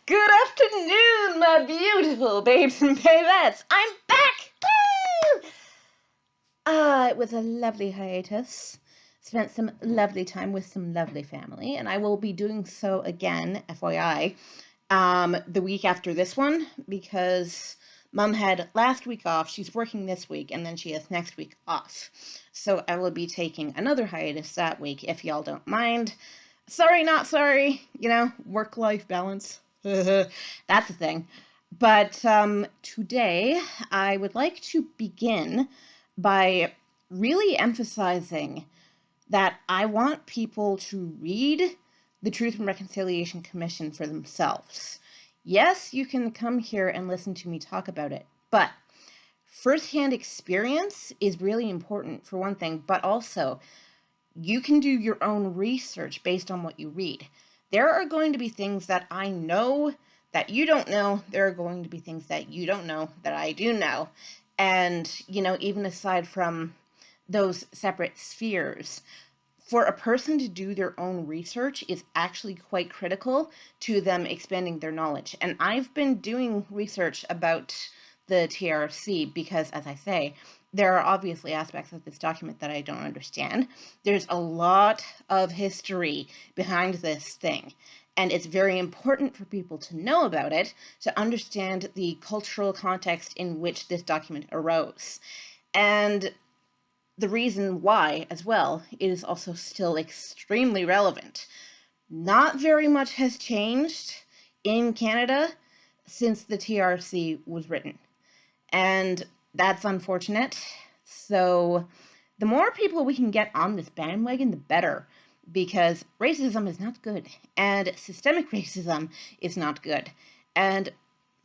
Good afternoon, my beautiful babes and babettes. I'm back! Woo! It was a lovely hiatus. Spent some lovely time with some lovely family, and I will be doing so again, FYI, the week after this one, because Mum had last week off, she's working this week, and then she has next week off. So I will be taking another hiatus that week, if y'all don't mind. Sorry, not sorry, work-life balance. That's the thing. But today, I would like to begin by really emphasizing that I want people to read the Truth and Reconciliation Commission for themselves. Yes, you can come here and listen to me talk about it, but firsthand experience is really important for one thing, but also you can do your own research based on what you read. There are going to be things that I know that you don't know. There are going to be things that you don't know that I do know. And, even aside from those separate spheres, for a person to do their own research is actually quite critical to them expanding their knowledge. And I've been doing research about the TRC because, as I say, there are obviously aspects of this document that I don't understand. There's a lot of history behind this thing, and it's very important for people to know about it to understand the cultural context in which this document arose. And the reason why, as well, is also still extremely relevant. Not very much has changed in Canada since the TRC was written, and that's unfortunate. So the more people we can get on this bandwagon, the better, because racism is not good, and systemic racism is not good, and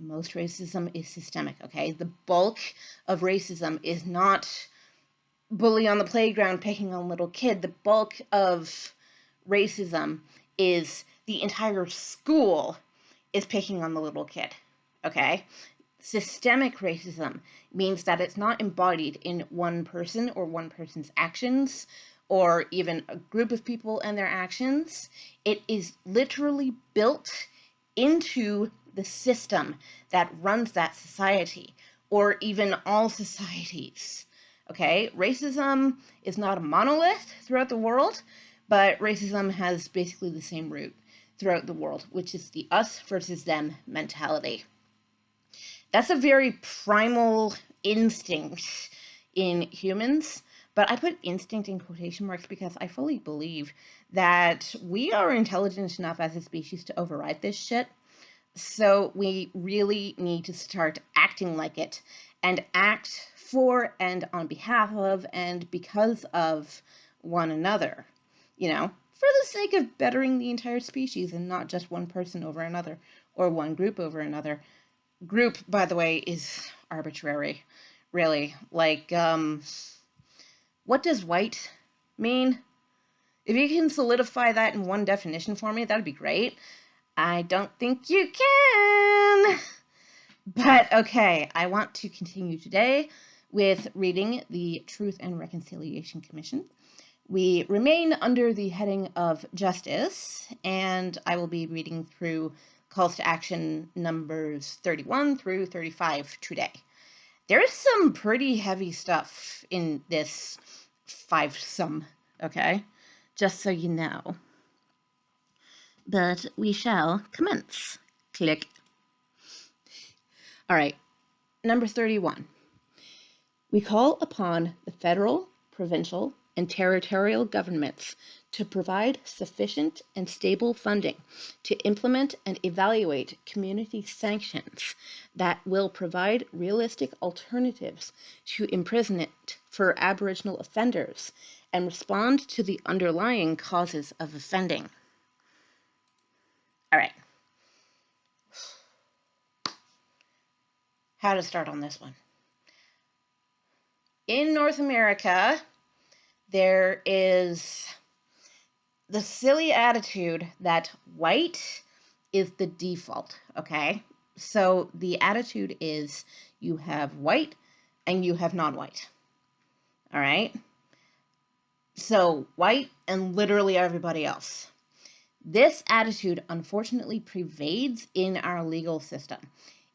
most racism is systemic, okay? The bulk of racism is not bully on the playground picking on little kid. The bulk of racism is the entire school is picking on the little kid, okay? Systemic racism means that it's not embodied in one person or one person's actions or even a group of people and their actions. It is literally built into the system that runs that society or even all societies. Okay, racism is not a monolith throughout the world, but racism has basically the same root throughout the world, which is the us versus them mentality. That's a very primal instinct in humans, but I put instinct in quotation marks because I fully believe that we are intelligent enough as a species to override this shit. So we really need to start acting like it and act for and on behalf of and because of one another, for the sake of bettering the entire species and not just one person over another or one group over another. Group, by the way, is arbitrary, really. Like, what does white mean? If you can solidify that in one definition for me, that'd be great. I don't think you can. But okay, I want to continue today with reading the Truth and Reconciliation Commission. We remain under the heading of justice, and I will be reading through calls to action numbers 31 through 35 today. There's some pretty heavy stuff in this fivesome, okay? Just so you know. But we shall commence. Click. All right, number 31. We call upon the federal, provincial, and territorial governments to provide sufficient and stable funding to implement and evaluate community sanctions that will provide realistic alternatives to imprisonment for Aboriginal offenders and respond to the underlying causes of offending. All right. How to start on this one. In North America, there is the silly attitude that white is the default, okay? So the attitude is you have white and you have non-white, all right? So white and literally everybody else. This attitude unfortunately pervades in our legal system.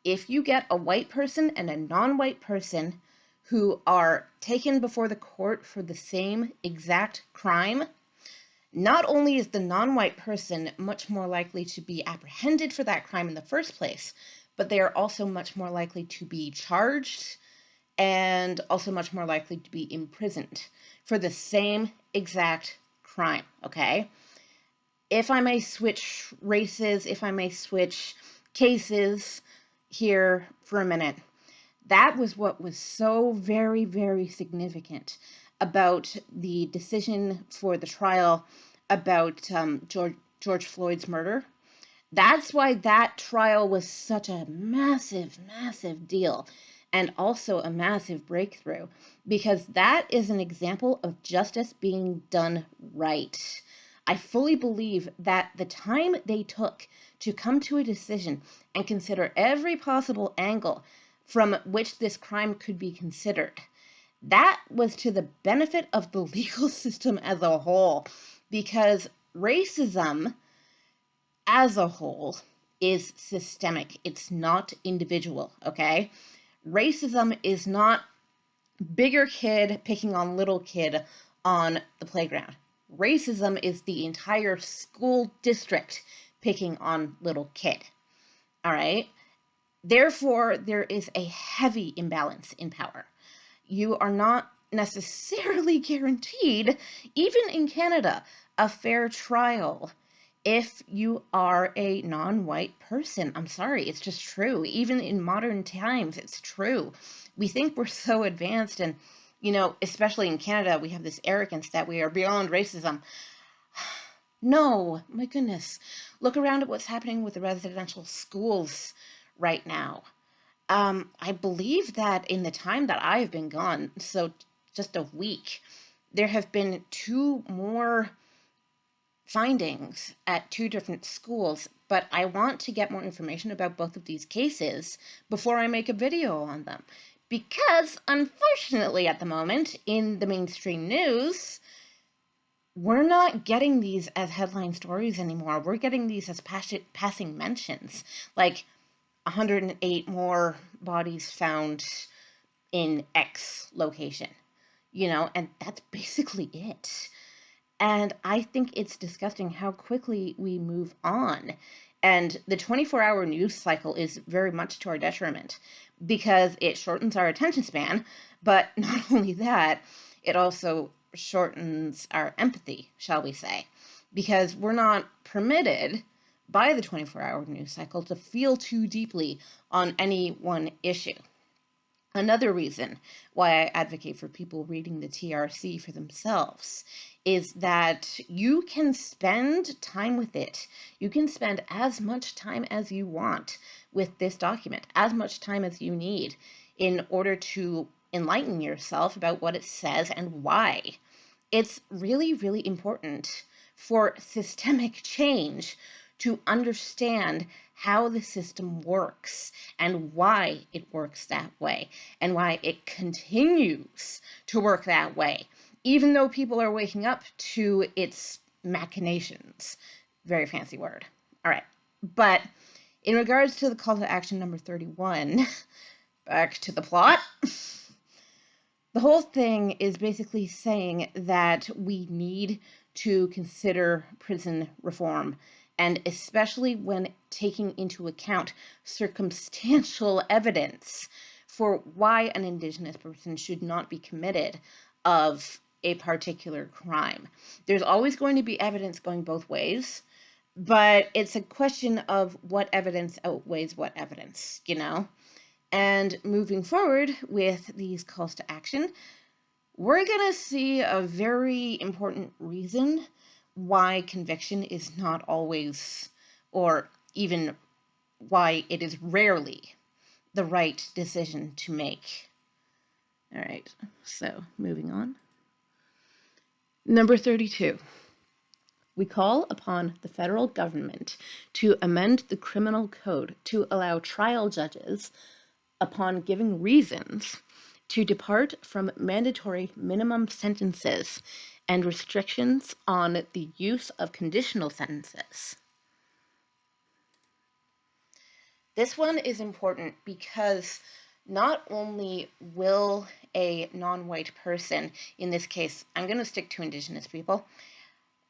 If you get a white person and a non-white person who are taken before the court for the same exact crime, not only is the non-white person much more likely to be apprehended for that crime in the first place, but they are also much more likely to be charged and also much more likely to be imprisoned for the same exact crime, okay? If I may switch races, if I may switch cases here for a minute, that was what was so very, very significant about the decision for the trial about George Floyd's murder. That's why that trial was such a massive, massive deal, and also a massive breakthrough, because that is an example of justice being done right. I fully believe that the time they took to come to a decision and consider every possible angle from which this crime could be considered, that was to the benefit of the legal system as a whole, because racism as a whole is systemic. It's not individual, okay? Racism is not bigger kid picking on little kid on the playground. Racism is the entire school district picking on little kid, all right? Therefore, there is a heavy imbalance in power. You are not necessarily guaranteed, even in Canada, a fair trial if you are a non-white person. I'm sorry, it's just true. Even in modern times, it's true. We think we're so advanced, and, especially in Canada, we have this arrogance that we are beyond racism. No, my goodness. Look around at what's happening with the residential schools right now. I believe that in the time that I've been gone, so just a week, there have been 2 more findings at 2 different schools, but I want to get more information about both of these cases before I make a video on them. Because, unfortunately, at the moment, in the mainstream news, we're not getting these as headline stories anymore. We're getting these as passing mentions, like 108 more bodies found in X location, and that's basically it. And I think it's disgusting how quickly we move on. And the 24-hour news cycle is very much to our detriment because it shortens our attention span. But not only that, it also shortens our empathy, shall we say, because we're not permitted by the 24-hour news cycle to feel too deeply on any one issue. Another reason why I advocate for people reading the TRC for themselves is that you can spend time with it. You can spend as much time as you want with this document, as much time as you need in order to enlighten yourself about what it says and why. It's really, really important for systemic change to understand how the system works and why it works that way and why it continues to work that way, even though people are waking up to its machinations. Very fancy word. All right. But in regards to the call to action number 31, back to the plot. The whole thing is basically saying that we need to consider prison reform, and especially when taking into account circumstantial evidence for why an Indigenous person should not be committed of a particular crime. There's always going to be evidence going both ways, but it's a question of what evidence outweighs what evidence, And moving forward with these calls to action, we're going to see a very important reason why conviction is not always, or even why it is rarely, the right decision to make. All right, so moving on. Number 32. We call upon the federal government to amend the criminal code to allow trial judges, upon giving reasons, to depart from mandatory minimum sentences and restrictions on the use of conditional sentences. This one is important because not only will a non-white person, in this case, I'm going to stick to Indigenous people,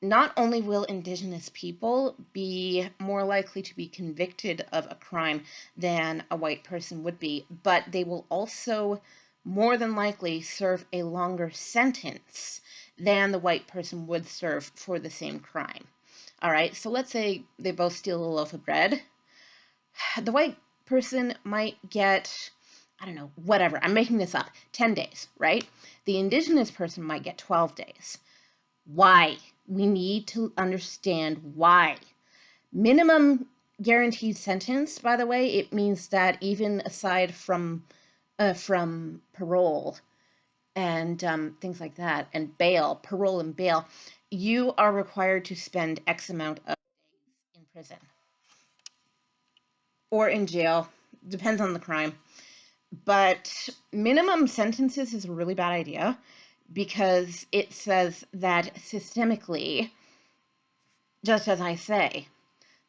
not only will Indigenous people be more likely to be convicted of a crime than a white person would be, but they will also more than likely serve a longer sentence than the white person would serve for the same crime. All right, so let's say they both steal a loaf of bread. The white person might get, I don't know, whatever, I'm making this up, 10 days, right? The Indigenous person might get 12 days. Why? We need to understand why. Minimum guaranteed sentence, by the way, it means that even aside from parole and things like that, and bail, parole and bail, you are required to spend X amount of days in prison or in jail, depends on the crime. But minimum sentences is a really bad idea because it says that systemically, just as I say,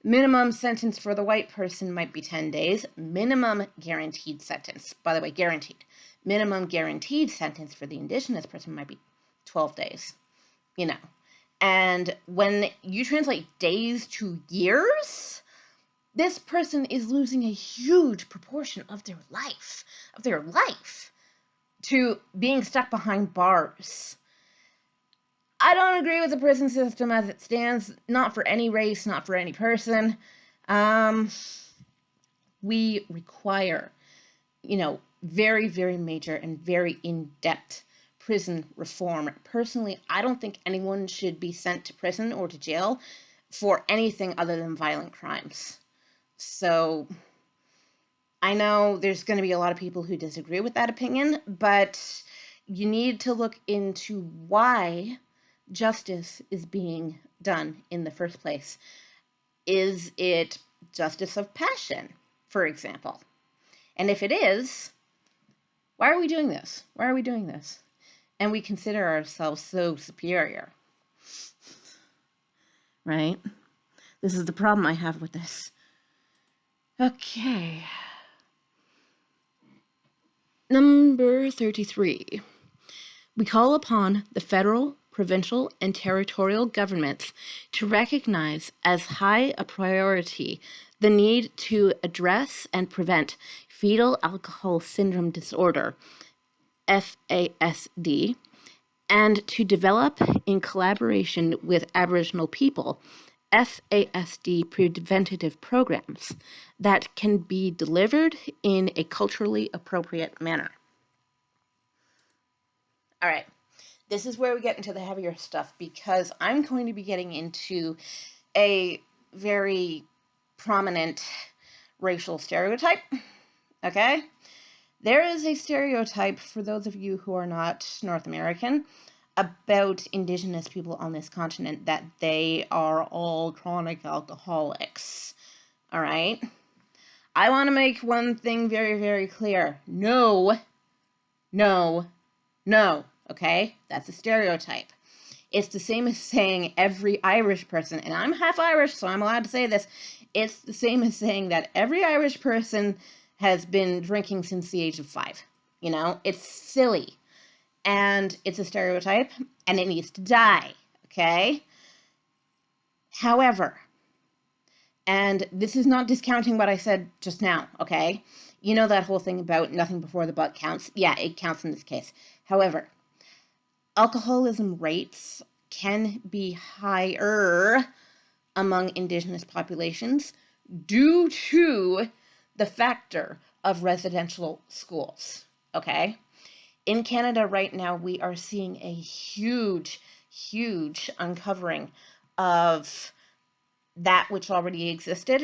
minimum sentence for the white person might be 10 days. Minimum guaranteed sentence, by the way, guaranteed. Minimum guaranteed sentence for the Indigenous person might be 12 days, you know. And when you translate days to years, this person is losing a huge proportion of their life, to being stuck behind bars. I don't agree with the prison system as it stands, not for any race, not for any person. We require, very, very major and very in-depth prison reform. Personally, I don't think anyone should be sent to prison or to jail for anything other than violent crimes. So I know there's going to be a lot of people who disagree with that opinion, but you need to look into why justice is being done in the first place. Is it justice of passion, for example? And if it is, why are we doing this? Why are we doing this? And we consider ourselves so superior, right? This is the problem I have with this. Okay. Number 33. We call upon the federal, provincial, and territorial governments to recognize as high a priority the need to address and prevent Fetal Alcohol Syndrome Disorder, FASD, and to develop, in collaboration with Aboriginal people, FASD preventative programs that can be delivered in a culturally appropriate manner. All right, this is where we get into the heavier stuff because I'm going to be getting into a very prominent racial stereotype, okay? There is a stereotype, for those of you who are not North American, about Indigenous people on this continent that they are all chronic alcoholics, all right? I want to make one thing very, very clear. No, okay? That's a stereotype. It's the same as saying every Irish person, and I'm half Irish, so I'm allowed to say this, it's the same as saying that every Irish person has been drinking since the age of 5. It's silly. And it's a stereotype, and it needs to die, okay? However, and this is not discounting what I said just now, okay? You know that whole thing about nothing before the butt counts? Yeah, it counts in this case. However, alcoholism rates can be higher among Indigenous populations due to the factor of residential schools, okay? In Canada right now, we are seeing a huge uncovering of that which already existed,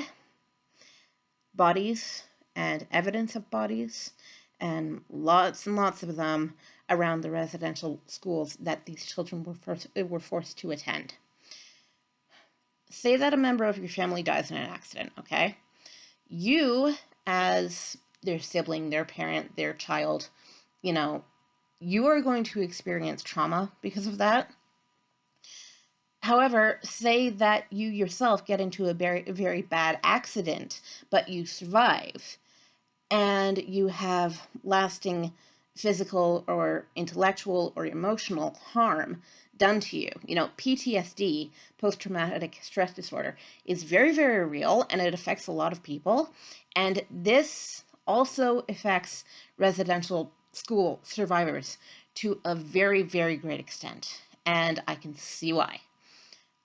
bodies and evidence of bodies, and lots of them around the residential schools that these children were forced to attend. Say that a member of your family dies in an accident, okay? You, as their sibling, their parent, their child, you know, you are going to experience trauma because of that. However, say that you yourself get into a very, very bad accident, but you survive, and you have lasting physical or intellectual or emotional harm done to you. PTSD, post-traumatic stress disorder, is very, very real, and it affects a lot of people. And this also affects residential school survivors to a very, very great extent. And I can see why.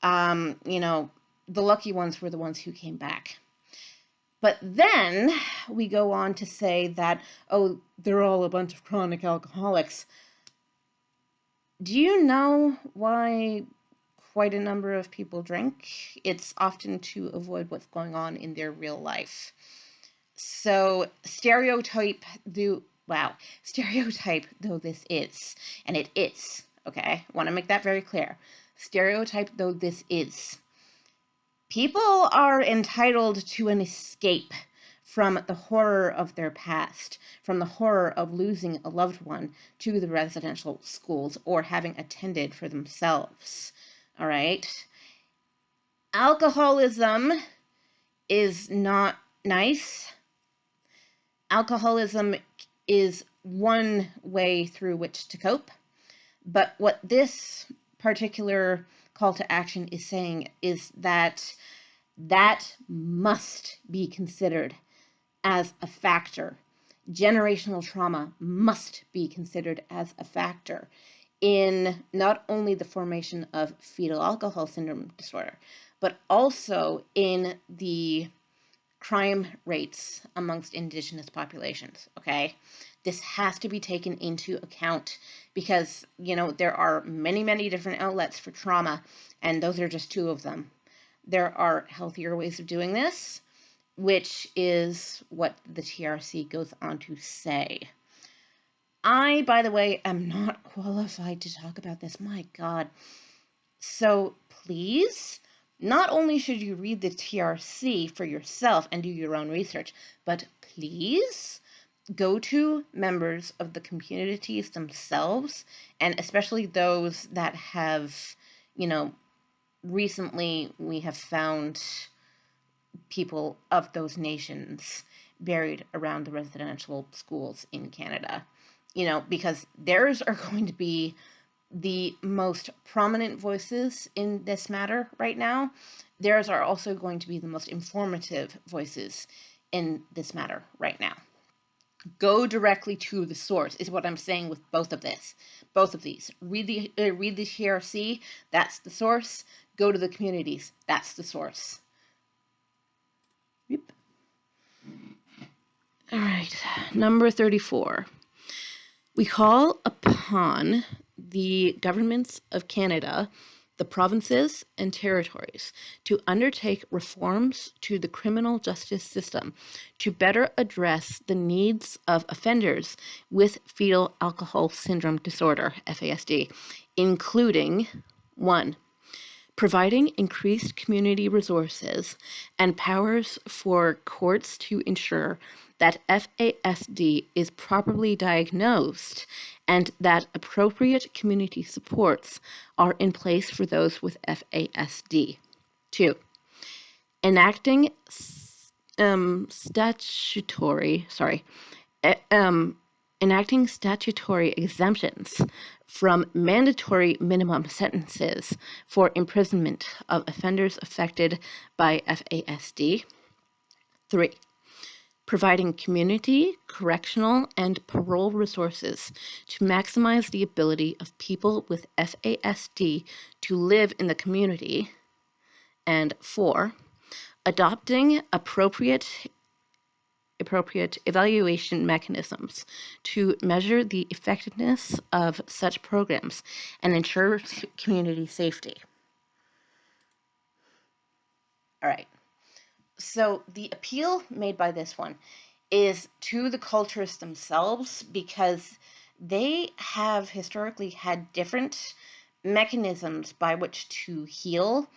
The lucky ones were the ones who came back. But then we go on to say that, oh, they're all a bunch of chronic alcoholics. Do you know why quite a number of people drink? It's often to avoid what's going on in their real life. So stereotype though this is, and it is, okay? I want to make that very clear. Stereotype though this is, people are entitled to an escape from the horror of their past, from the horror of losing a loved one to the residential schools or having attended for themselves. All right? Alcoholism is not nice. Alcoholism is one way through which to cope. But what this particular call to action is saying is that must be considered as a factor. Generational trauma must be considered as a factor in not only the formation of fetal alcohol syndrome disorder, but also in the crime rates amongst Indigenous populations, okay? This has to be taken into account because, there are many, many different outlets for trauma, and those are just two of them. There are healthier ways of doing this, which is what the TRC goes on to say. I, by the way, am not qualified to talk about this. My God. So please, not only should you read the TRC for yourself and do your own research, but please go to members of the communities themselves, and especially those that have, recently we have found people of those nations buried around the residential schools in Canada, because theirs are going to be the most prominent voices in this matter right now. Theirs are also going to be the most informative voices in this matter right now. Go directly to the source is what I'm saying with both of these. Read the TRC, that's the source. Go to the communities, that's the source. Yep. All right, number 34. We call upon the governments of Canada, the provinces and territories to undertake reforms to the criminal justice system to better address the needs of offenders with fetal alcohol syndrome disorder, FASD, including 1. Providing increased community resources and powers for courts to ensure that FASD is properly diagnosed and that appropriate community supports are in place for those with FASD. 2. Enacting statutory exemptions from mandatory minimum sentences for imprisonment of offenders affected by FASD. 3. Providing community, correctional, and parole resources to maximize the ability of people with FASD to live in the community. And 4. Adopting appropriate evaluation mechanisms to measure the effectiveness of such programs and ensure community safety. All right. So the appeal made by this one is to the cultures themselves because they have historically had different mechanisms by which to heal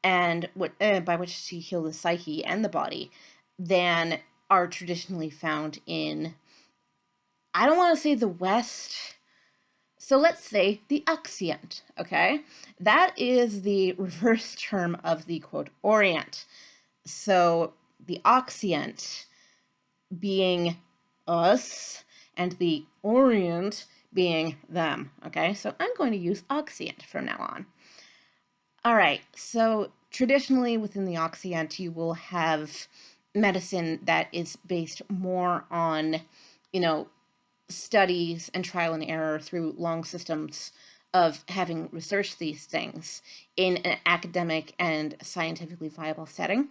and by which to heal the psyche and the body than are traditionally found in I don't want to say the West. So let's say the Occident, okay? That is the reverse term of the quote Orient. So the Occident being us and the Orient being them, okay? So I'm going to use Occident from now on. All right, so traditionally within the Occident, you will have medicine that is based more on, studies and trial and error through long systems of having researched these things in an academic and scientifically viable setting.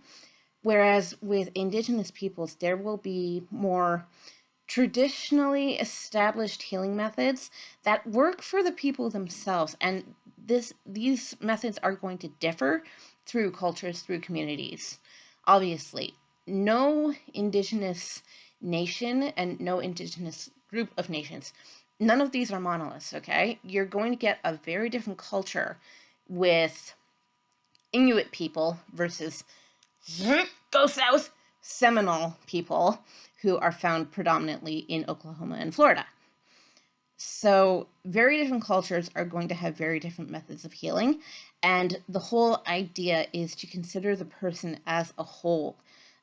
Whereas with Indigenous peoples, there will be more traditionally established healing methods that work for the people themselves, and these methods are going to differ through cultures, through communities. Obviously, no Indigenous nation and no Indigenous group of nations, none of these are monoliths, okay? You're going to get a very different culture with Inuit people versus go south Seminole people who are found predominantly in Oklahoma and Florida. So very different cultures are going to have very different methods of healing, and the whole idea is to consider the person as a whole.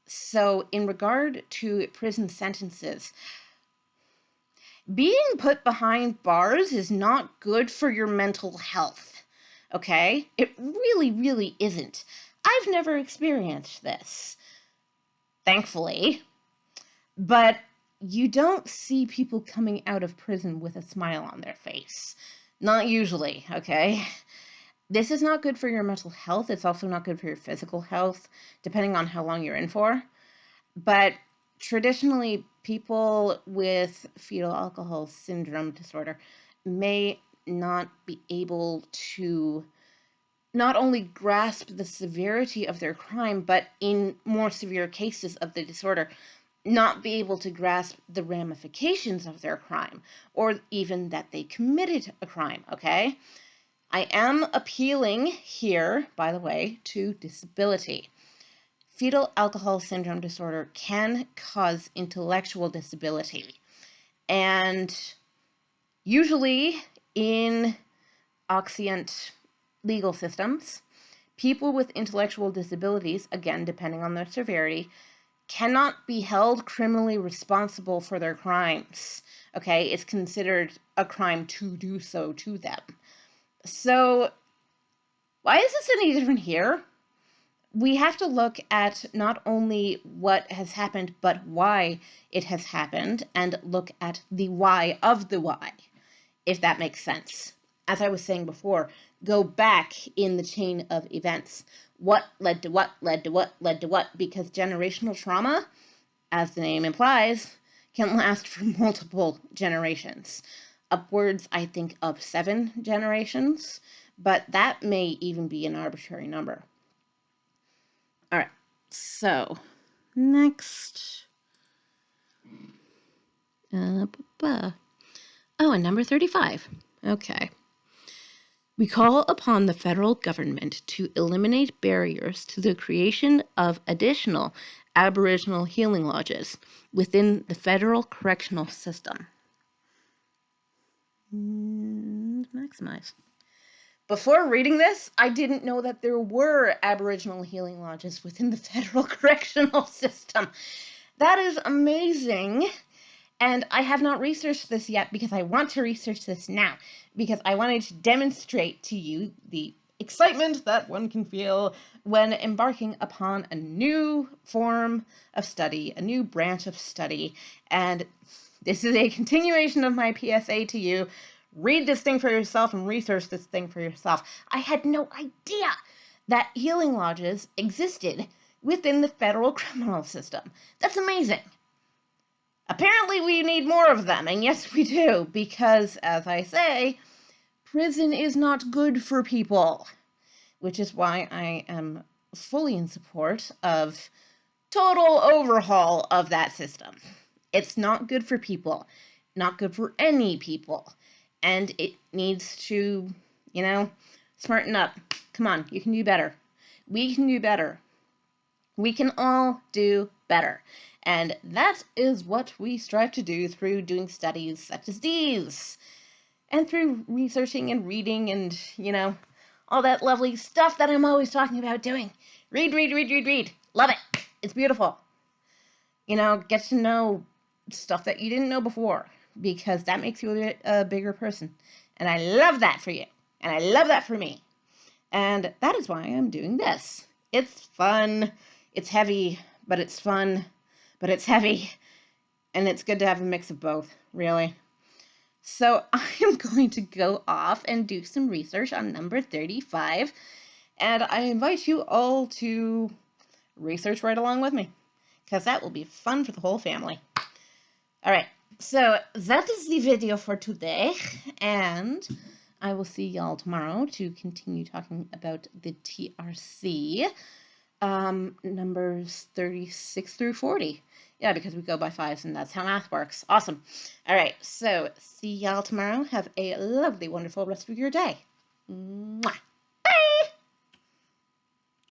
So in regard to prison sentences, being put behind bars is not good for your mental health, okay? It really, really isn't. I've never experienced this, thankfully, but you don't see people coming out of prison with a smile on their face. Not usually, okay? This is not good for your mental health. It's also not good for your physical health, depending on how long you're in for. But traditionally, people with fetal alcohol syndrome disorder may not be able to not only grasp the severity of their crime, but in more severe cases of the disorder, not be able to grasp the ramifications of their crime, or even that they committed a crime, okay? I am appealing here, by the way, to disability. Fetal alcohol syndrome disorder can cause intellectual disability. And usually in Occident legal systems, people with intellectual disabilities, again, depending on their severity, cannot be held criminally responsible for their crimes. Okay, it's considered a crime to do so to them. So, why is this any different here? We have to look at not only what has happened, but why it has happened, and look at the why of the why, if that makes sense. As I was saying before, go back in the chain of events. What led to what, led to what, led to what, because generational trauma, as the name implies, can last for multiple generations. Upwards, I think, of 7 generations, but that may even be an arbitrary number. All right, so next. Oh, and number 35. Okay. We call upon the federal government to eliminate barriers to the creation of additional Aboriginal healing lodges within the federal correctional system. Maximize. Before reading this, I didn't know that there were Aboriginal healing lodges within the federal correctional system. That is amazing. And I have not researched this yet because I want to research this now, because I wanted to demonstrate to you the excitement that one can feel when embarking upon a new form of study, a new branch of study. And this is a continuation of my PSA to you. Read this thing for yourself and research this thing for yourself. I had no idea that healing lodges existed within the federal criminal system. That's amazing. Apparently we need more of them, and yes we do, because, as I say, prison is not good for people, which is why I am fully in support of total overhaul of that system. It's not good for people, not good for any people, and it needs to, smarten up. Come on, you can do better. We can do better. We can all do better. And that is what we strive to do through doing studies such as these. And through researching and reading and, all that lovely stuff that I'm always talking about doing. Read, read, read, read, read. Love it. It's beautiful. Get to know stuff that you didn't know before, because that makes you a bigger person. And I love that for you. And I love that for me. And that is why I'm doing this. It's fun. It's heavy, but it's fun, but it's heavy. And it's good to have a mix of both, really. So I am going to go off and do some research on number 35. And I invite you all to research right along with me, because that will be fun for the whole family. All right, so that is the video for today, and I will see y'all tomorrow to continue talking about the TRC, numbers 36 through 40. Yeah, because we go by fives, and that's how math works. Awesome. All right, so see y'all tomorrow. Have a lovely, wonderful rest of your day. Mwah.